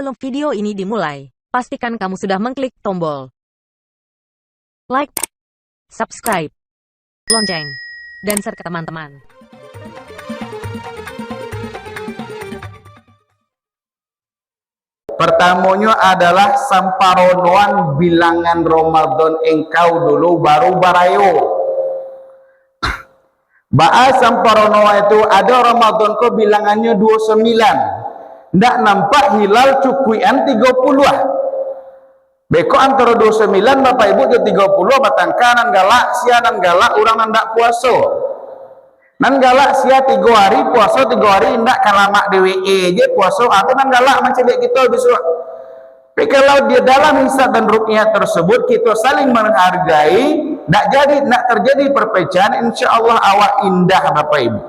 Sebelum video ini dimulai, pastikan kamu sudah mengklik tombol like, subscribe, lonceng, dan share ke teman-teman. Pertamanya adalah samparonoan bilangan Ramadan engkau dulu baru barayo. Bahas samparonoa itu ada Ramadan kau bilangannya 29. Ndak nampak hilal cukuian 30 lah. Beko antara 29 Bapak Ibu ke 30 batang kanan galak sianan galak orang ndak puasa. Nan galak sia 3 hari puasa 3 hari ndak kalamak DWE je puasa atau nan galak mencelik kita besok. Tapi kalau dia dalam hisab dan ruqyah tersebut kita saling menghargai, ndak terjadi perpecahan, insyaallah awak indah Bapak Ibu.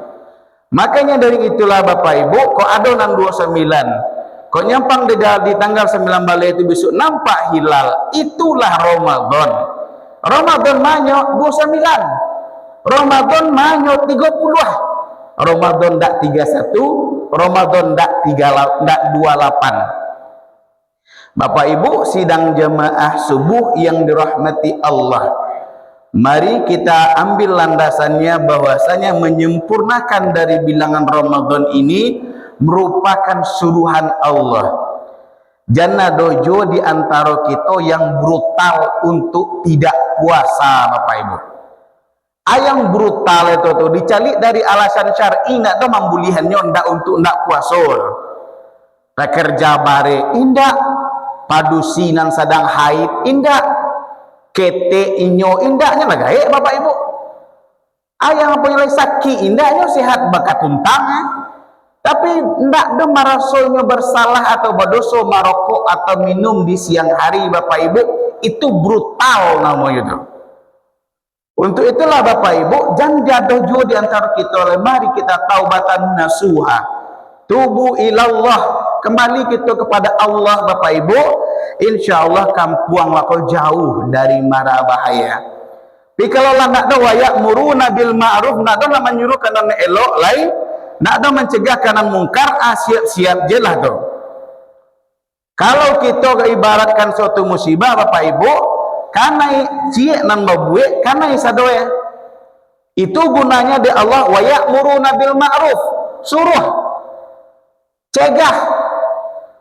Makanya dari itulah Bapak Ibu kok ada nan 29 kok nyampang di tanggal 9 balik itu besok nampak hilal, itulah Ramadan. Ramadan manyok 29, Ramadan manyok 30, Ramadan ndak 31, Ramadan ndak 28. Bapak Ibu sidang jemaah subuh yang dirahmati Allah, mari kita ambil landasannya bahwasanya menyempurnakan dari bilangan Ramadan ini merupakan suruhan Allah. Jangan dojo di antara kita yang brutal untuk tidak puasa Bapak Ibu. Ayang brutal itu tuh dicalik dari alasan syar'i nak do mambulihannya ndak untuk ndak puasa. Tak kerja bare indak, padusinan sedang haid indak, kete inyo indaknya lah gaek Bapak Ibu. Ayang apa sakit indaknya sehat bakat tuntang. Tapi ndak do marasonya bersalah atau berdosa marokok atau minum di siang hari Bapak Ibu, itu brutal namanya itu. Untuk itulah Bapak Ibu jangan jatuh jauh di antara kita. Mari kita taubatan nasuha, tubu ilallah, kembali kita kepada Allah Bapak Ibu. Insyaallah kampuang lako jauh dari mara bahaya. Tapi kalau lah nak do wayak muruna bil ma'ruf, nak do lah menyuruh kana elok lain, nak ada mencegah kanan mungkar, siap-siap je lah tuh. Kalau kita ibaratkan suatu musibah Bapak Ibu, karena ciek nan babuek, karena isadoe, itu gunanya di Allah wa ya'muruna bil ma'ruf, suruh, cegah,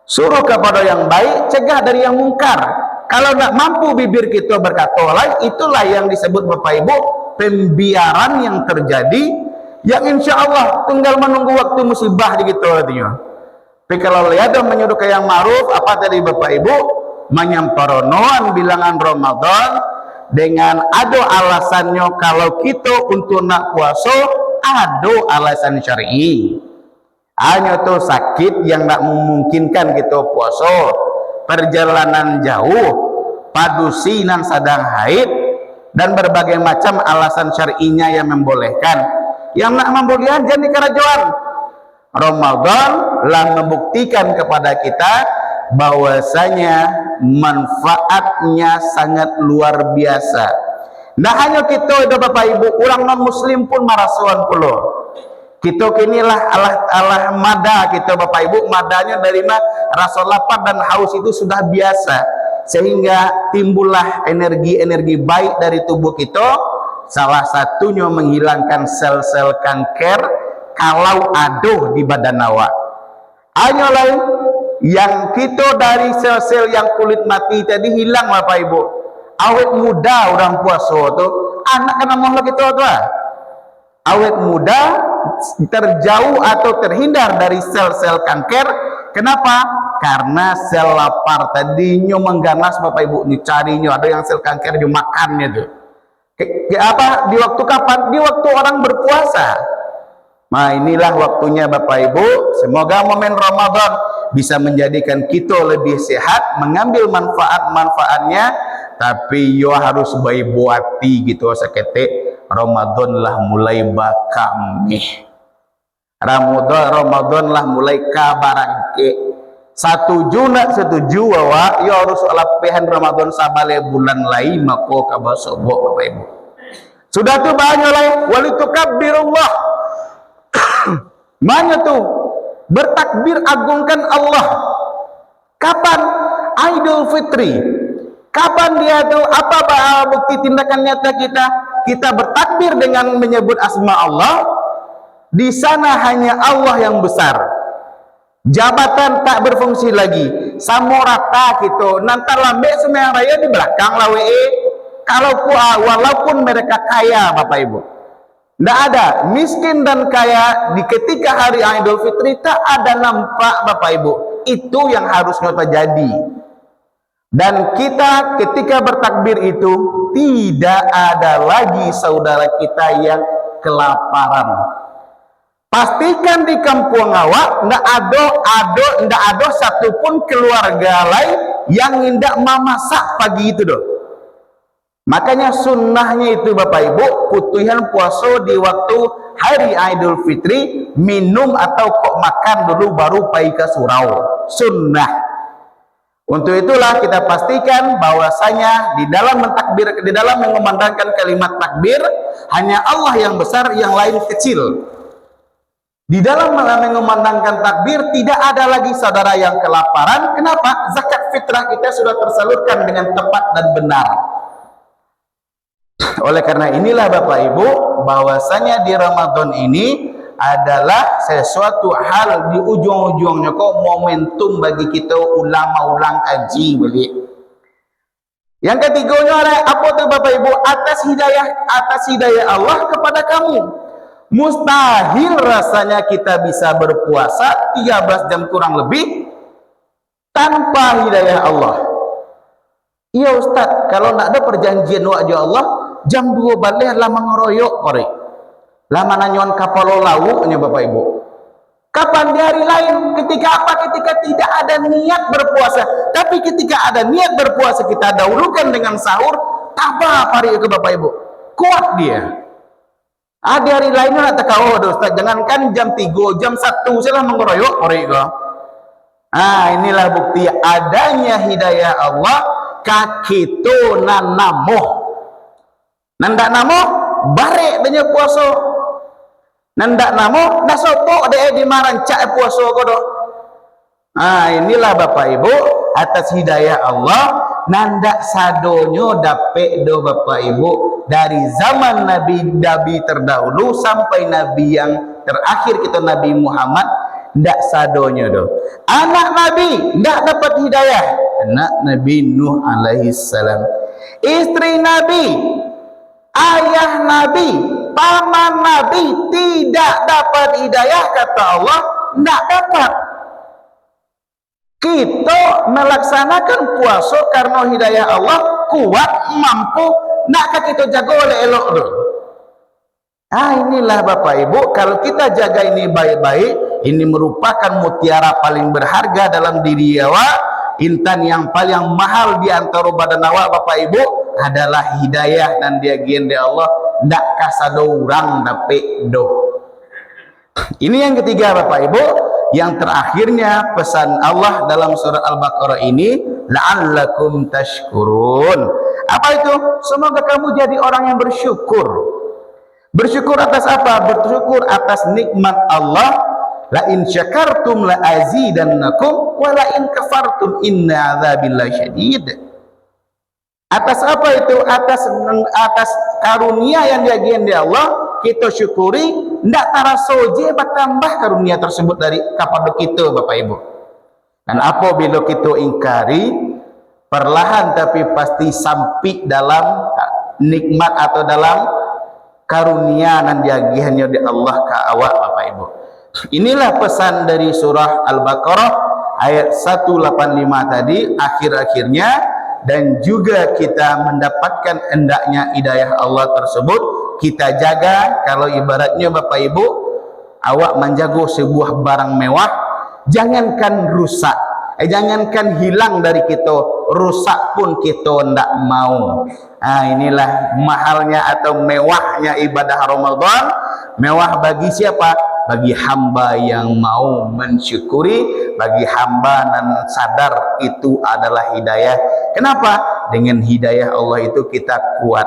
suruh kepada yang baik, cegah dari yang mungkar. Kalau nak mampu bibir kita berkata lain, itulah yang disebut Bapak Ibu pembiaran yang terjadi, yang insya Allah tinggal menunggu waktu musibah di gitu artinya. Tapi kalau lihat menyuruh ke yang ma'ruf, apa tadi Bapak Ibu menyamparonoan bilangan Ramadan dengan ada alasannya. Kalau kita untuk nak puasa ada alasan syar'i, hanya tuh sakit yang tak memungkinkan kita puasa, perjalanan jauh, padusinan sedang haid, dan berbagai macam alasan syar'inya yang membolehkan. Yang nak membolehkan jadi kerajaan. Ramadan lah membuktikan kepada kita bahwasanya manfaatnya sangat luar biasa. Nah hanya kita itu Bapak Ibu, orang non muslim pun marasuan pula. Kita kinilah Allah mada kita Bapak Ibu, madanya dari rasa lapar dan haus itu sudah biasa, sehingga timbullah energi-energi baik dari tubuh kita. Salah satunya menghilangkan sel-sel kanker kalau ada di badan awak. Hanya lain yang kita dari sel-sel yang kulit mati tadi hilang Bapak Ibu. Awet muda orang puasa tu, anak kena mohon kita tu. Awet muda terjauh atau terhindar dari sel-sel kanker. Kenapa? Karena sel lapar tadinya mengganas Bapak Ibu, dicarinya ada yang sel kanker dimakannya tuh. Apa di waktu kapan? Di waktu orang berpuasa. Nah inilah waktunya Bapak Ibu. Semoga momen Ramadan bisa menjadikan kita lebih sehat, mengambil manfaat-manfaatnya. Tapi yo harus baik buati gitu sakete. Ramadan lah mulai bakamih. Ramadan lah mulai kabarangke. Setuju bahwa ya harus lapihan Ramadan sabale bulan lain mako kabasobok Bapak Ibu. Sudah tuh banyak lain walitukabbirullah. Mana tuh bertakbir agungkan Allah. Kapan? Idul Fitri. Kapan dia tuh? Apa bukti tindakan nyata kita? Kita bertakbir dengan menyebut asma Allah. Di sana hanya Allah yang besar. Jabatan tak berfungsi lagi. Samo rata gitu. Nanti lambe semua raya di belakang lah Kalau walaupun mereka kaya, Bapak Ibu. Tidak ada miskin dan kaya di ketika hari Idul Fitri tak ada nampak, Bapak Ibu. Itu yang harusnya terjadi. Dan kita ketika bertakbir itu tidak ada lagi saudara kita yang kelaparan. Pastikan di kampung awak ndak ada satupun keluarga lain yang hendak memasak pagi itu doh. Makanya sunnahnya itu Bapak Ibu, putuhan puasa di waktu hari Idul Fitri minum atau kok makan dulu baru pergi ke surau. Sunnah. Untuk itulah kita pastikan bahwasanya di dalam mentakbir, di dalam mengumandangkan kalimat takbir hanya Allah yang besar, yang lain kecil. Di dalam mengumandangkan takbir tidak ada lagi saudara yang kelaparan. Kenapa? Zakat fitrah kita sudah tersalurkan dengan tepat dan benar. Oleh karena inilah Bapak Ibu, bahwasanya di Ramadan ini adalah sesuatu hal di ujung-ujungnya kok momentum bagi kita ulang kaji beli. Yang ketiganya adalah apa tuh Bapak Ibu? Atas hidayah Allah kepada kamu. Mustahil rasanya kita bisa berpuasa 13 jam kurang lebih tanpa hidayah Allah. Iya Ustaz, kalau tidak ada perjanjian wajah Allah, jam 2 balik lama ngeroyok korek. Lama nanyon kapal launya Bapak Ibu. Kapan di hari lain? Ketika apa? Ketika tidak ada niat berpuasa. Tapi ketika ada niat berpuasa, kita dahulukan dengan sahur. Tabah hari ke Bapak Ibu. Kuat dia. Di hari lainnya nak tekau Ustaz. Jangankan jam 3, jam 1 saya mengeroyok korek. Inilah bukti adanya hidayah Allah. Kakito nanamoh. Nandak namo barek banyak puasa. Nandak namo dah sopok deh di marancak puasa kodo. Inilah Bapak Ibu atas hidayah Allah nandak sadonyo dapet do Bapak Ibu dari zaman nabi terdahulu sampai nabi yang terakhir kita Nabi Muhammad ndak sadonyo do. Anak nabi ndak dapat hidayah. Anak Nabi Nuh alaihi salam. Istri nabi, ayah Nabi, paman Nabi tidak dapat hidayah, kata Allah, tidak dapat. Kita melaksanakan puasa karena hidayah Allah kuat, mampu, nakkah kita jaga oleh elok dulu. Inilah Bapak Ibu, kalau kita jaga ini baik-baik, ini merupakan mutiara paling berharga dalam diri awak. Intan yang paling mahal di antara badan awak Bapak Ibu adalah hidayah dan dia gende Allah ndak kasado orang dapet do. Ini yang ketiga Bapak Ibu. Yang terakhirnya pesan Allah dalam surah Al-Baqarah ini, la'allakum tashkurun. Apa itu? Semoga kamu jadi orang yang bersyukur. Bersyukur atas apa? Bersyukur atas nikmat Allah. La in syakartum la azidannakum wa la in kafartum inna adzabillahi syadid. Atas apa itu? Atas karunia yang diagian di Allah, kita syukuri, ndak tarasoje bertambah karunia tersebut dari kepada kita Bapak Ibu. Dan apabila kita ingkari, perlahan tapi pasti sampai dalam nikmat atau dalam karunia dan diagiannya di Allah ke awak Bapak Ibu. Inilah pesan dari surah Al-Baqarah ayat 185 tadi akhir-akhirnya, dan juga kita mendapatkan hendaknya hidayah Allah tersebut kita jaga. Kalau ibaratnya Bapak Ibu awak menjaga sebuah barang mewah, jangankan rusak, jangankan hilang dari kita, rusak pun kita tidak mau. Inilah mahalnya atau mewahnya ibadah Ramadan. Mewah bagi siapa? Bagi hamba yang mau mensyukuri, bagi hamba dan sadar itu adalah hidayah. Kenapa? Dengan hidayah Allah itu kita kuat,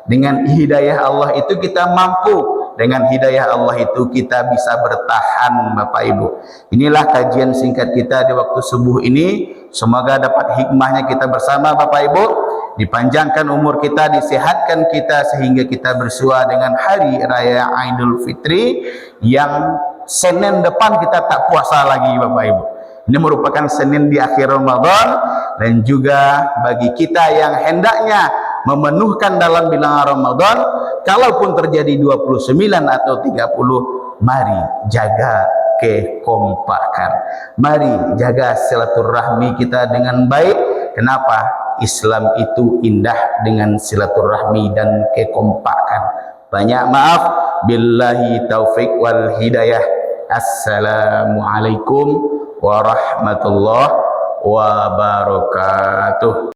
dengan hidayah Allah itu kita mampu, dengan hidayah Allah itu kita bisa bertahan Bapak Ibu. Inilah kajian singkat kita di waktu subuh ini. Semoga dapat hikmahnya kita bersama Bapak Ibu, dipanjangkan umur kita, disehatkan kita sehingga kita bersua dengan hari raya Idul Fitri yang Senin depan kita tak puasa lagi Bapak Ibu. Ini merupakan Senin di akhir Ramadan, dan juga bagi kita yang hendaknya memenuhkan dalam bilangan Ramadan, kalaupun terjadi 29 atau 30, mari jaga kekompakan, mari jaga silaturahmi kita dengan baik. Kenapa? Islam itu indah dengan silaturahmi dan kekompakan. Banyak maaf, billahi taufik wal hidayah. Assalamualaikum warahmatullahi wabarakatuh.